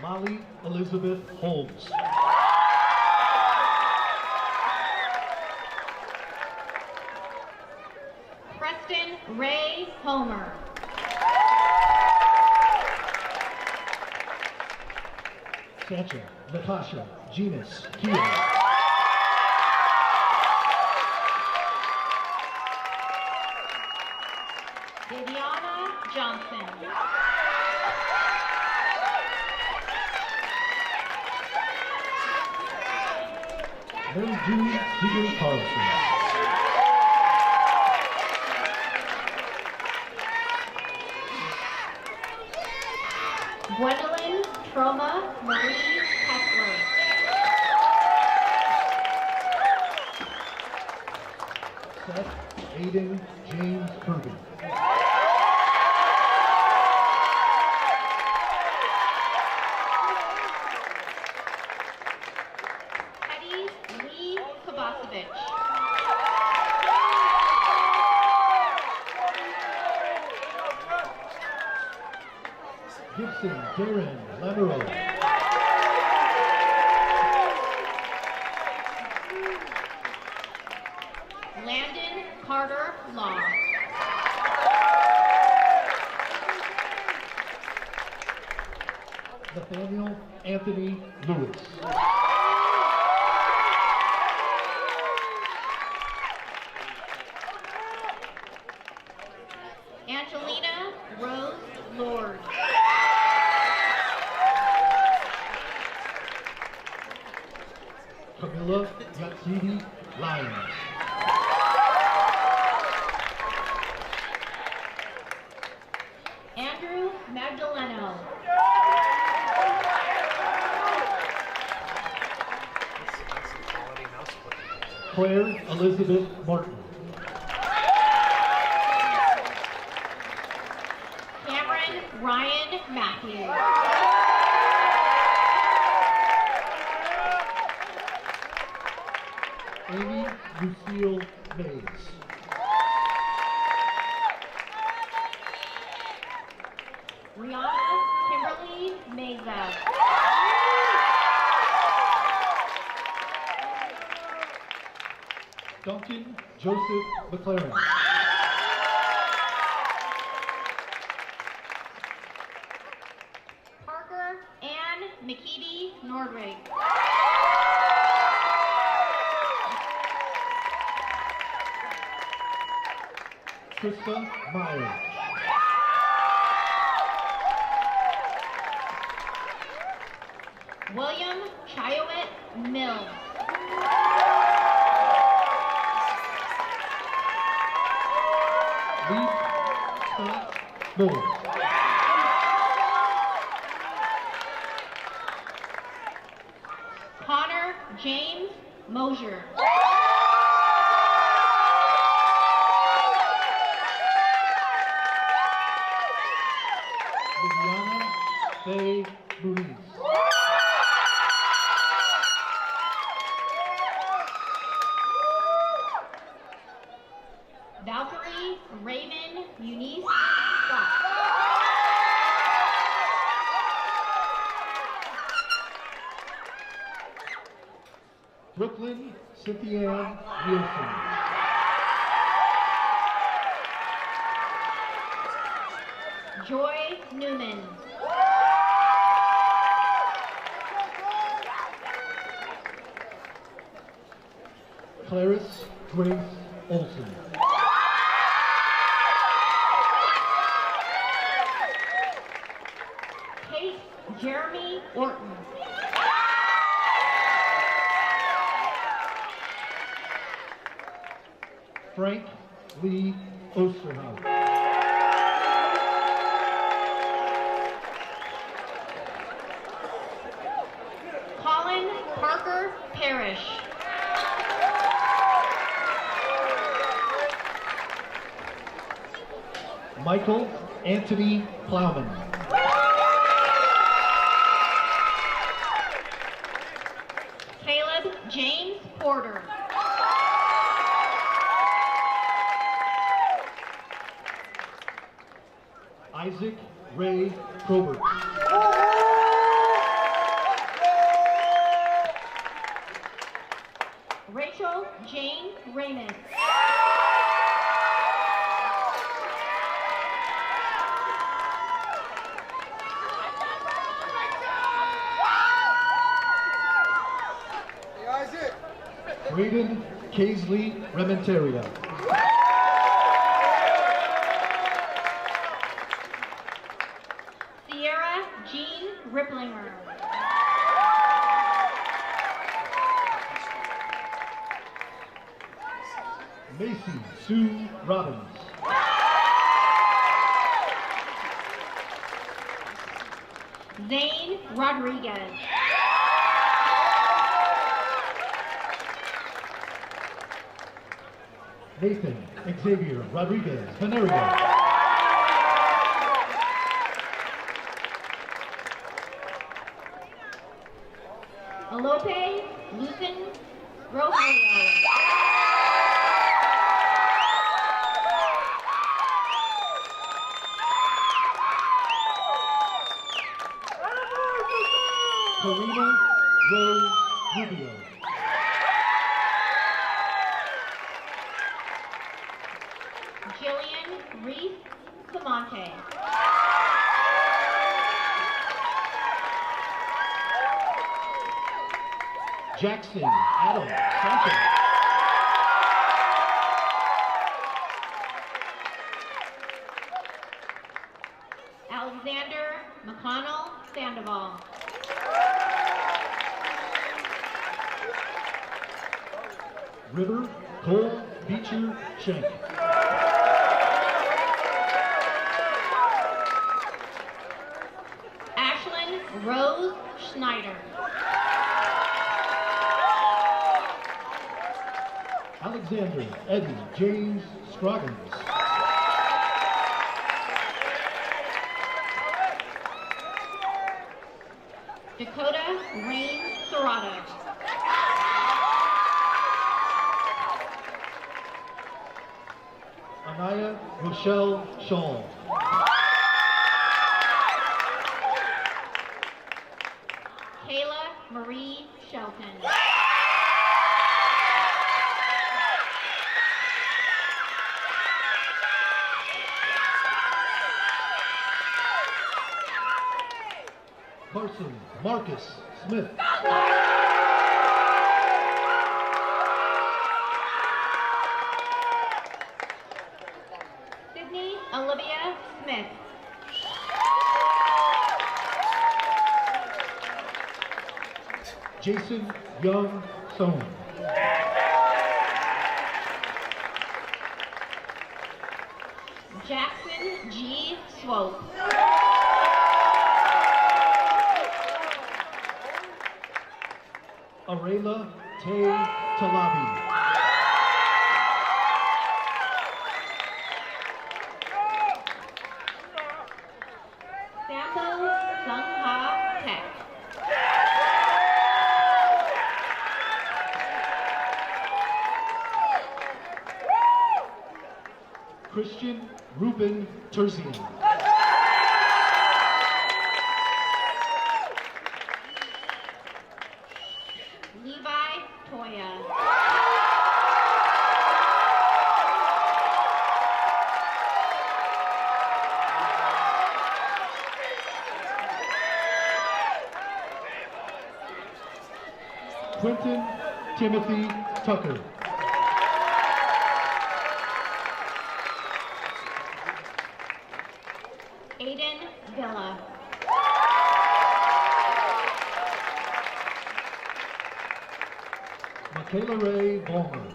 Molly Elizabeth Holmes. Preston Ray Homer. Sacha Natasha Genus Kia. Viviana Johnson. Mary June Seeger Carlson. Gwendolyn Troma Marie Kessler. Seth Aiden James Kirby. Hetty Lee Kovacevic. Gibson Darren Lamoureux. Landon Carter Law. Nathaniel Anthony Lewis. Angelina Rose Lord. Camilla Yatsidi Lyons. Andrew Magdaleno. Claire Elizabeth Martin. Cameron Ryan Matthews. Lucille Mays. Rihanna Kimberly Meza. Duncan Joseph McLaren. Parker Ann McKeeby Nordrig. Krista Meyer. William Chiowit Mills. Lee Scott Moore. Connor James Mosier. Viviana Faye Muniz. Valkyrie Raven Eunice Scott. Brooklyn Cynthia Nielsen. Joy Newman. Clarice Grace Olson. Kate Jeremy Orton. Frank Lee Osterhout. Colin Parker Parrish. Michael Anthony Plowman. Caleb James Porter. Isaac Ray Probert. Rachel Jane Ramus. Braden Kaisley Rementeria. Sierra Jean Ripplinger. Macy Sue Robbins. Zane Rodriguez. Nathan Xavier Rodriguez Venerio. Alope Lucen Rogelio. Karina Rose Rubio. Jillian Reese Camonte. Jackson Adam Sanchez. Alexander McConnell Sandoval. River Cole Beecher Shank. Ashlyn Rose Schneider. Alexander Eddie James Scroggins. Dakota Rain Serrato. Anaya Rochelle Shaw. Kayla Marie Shelton. Carson Marcus Smith. Sydney Olivia Smith. Jason Young Sohn. Jackson G. Swope. Arela Tay Talabi. Sambo Sungha Tech. Christian Ruben Terzian. Levi Toya. Quentin Timothy Tucker. Aiden Villa. Michaela Ray Ballmer.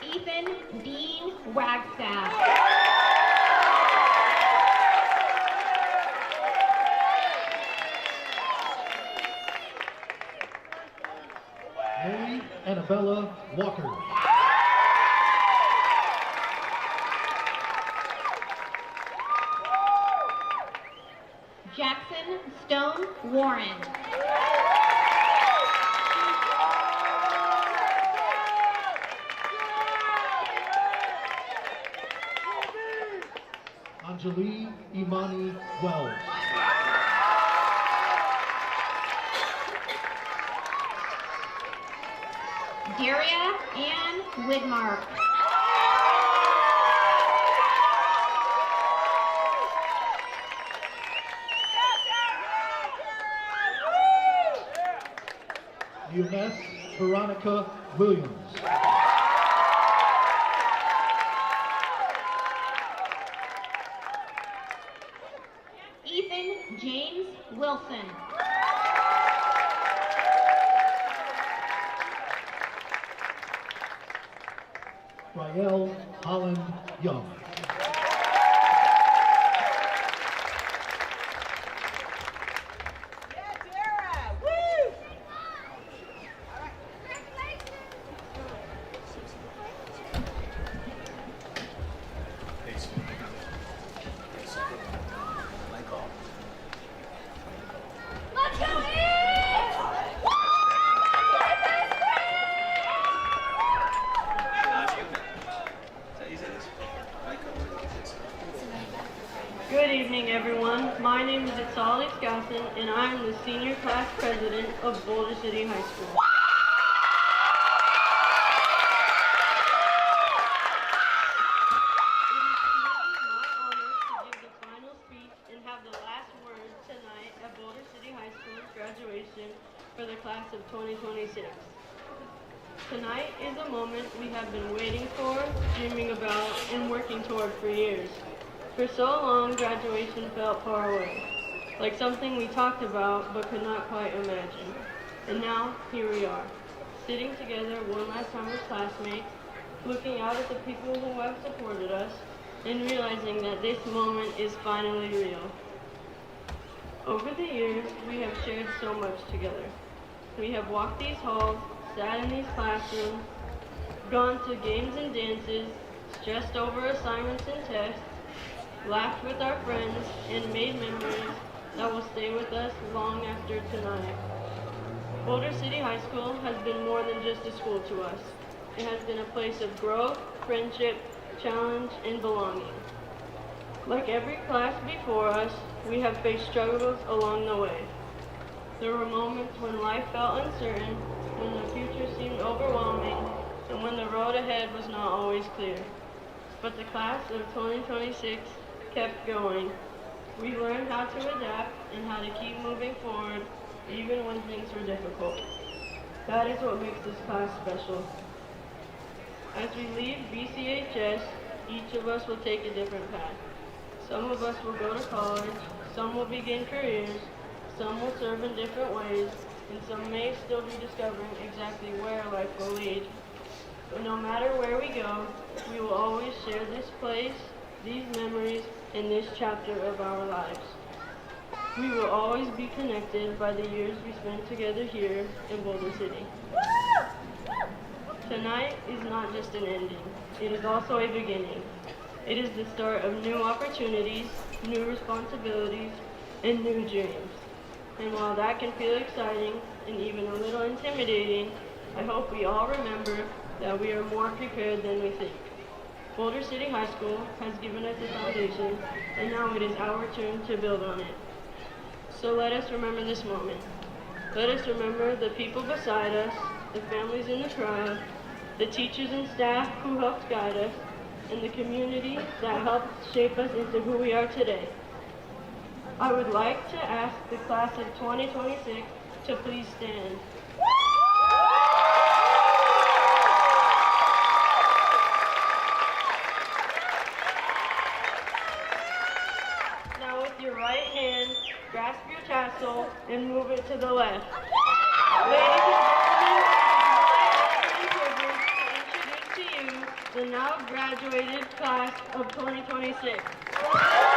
Ethan Dean Wagstaff. Mary Annabella Walker. Jackson Stone Warren. Anjali Imani Wells. Daria Ann Widmark. Eunice Veronica Williams. Ethan James Wilson. Rael Holland Young. Good evening, everyone. My name is Hazel Hardy, and I am the senior class president of Boulder City High School. It is truly my honor to give the final speech and have the last word tonight at Boulder City High School's graduation for the class of 2026. Tonight is a moment we have been waiting for, dreaming about, and working toward for years. For so long, graduation felt far away, like something we talked about but could not quite imagine. And now, here we are, sitting together one last time as classmates, looking out at the people who have supported us, and realizing that this moment is finally real. Over the years, we have shared so much together. We have walked these halls, sat in these classrooms, gone to games and dances, stressed over assignments and tests, laughed with our friends, and made memories that will stay with us long after tonight. Boulder City High School has been more than just a school to us. It has been a place of growth, friendship, challenge, and belonging. Like every class before us, we have faced struggles along the way. There were moments when life felt uncertain, when the future seemed overwhelming, and when the road ahead was not always clear. But the class of 2026 kept going. We learned how to adapt and how to keep moving forward even when things were difficult. That is what makes this class special. As we leave BCHS, each of us will take a different path. Some of us will go to college, some will begin careers, some will serve in different ways, and some may still be discovering exactly where life will lead. But no matter where we go, we will always share this place, these memories, and this chapter of our lives. We will always be connected by the years we spent together here in Boulder City. Tonight is not just an ending, it is also a beginning. It is the start of new opportunities, new responsibilities, and new dreams. And while that can feel exciting and even a little intimidating, I hope we all remember that we are more prepared than we think. Boulder City High School has given us a foundation, and now it is our turn to build on it. So let us remember this moment. Let us remember the people beside us, the families in the crowd, the teachers and staff who helped guide us, and the community that helped shape us into who we are today. I would like to ask the class of 2026 to please stand. Now with your right hand, grasp your tassel and move it to the left. Ladies and gentlemen, it is my honor and privilege to introduce to you the now graduated class of 2026.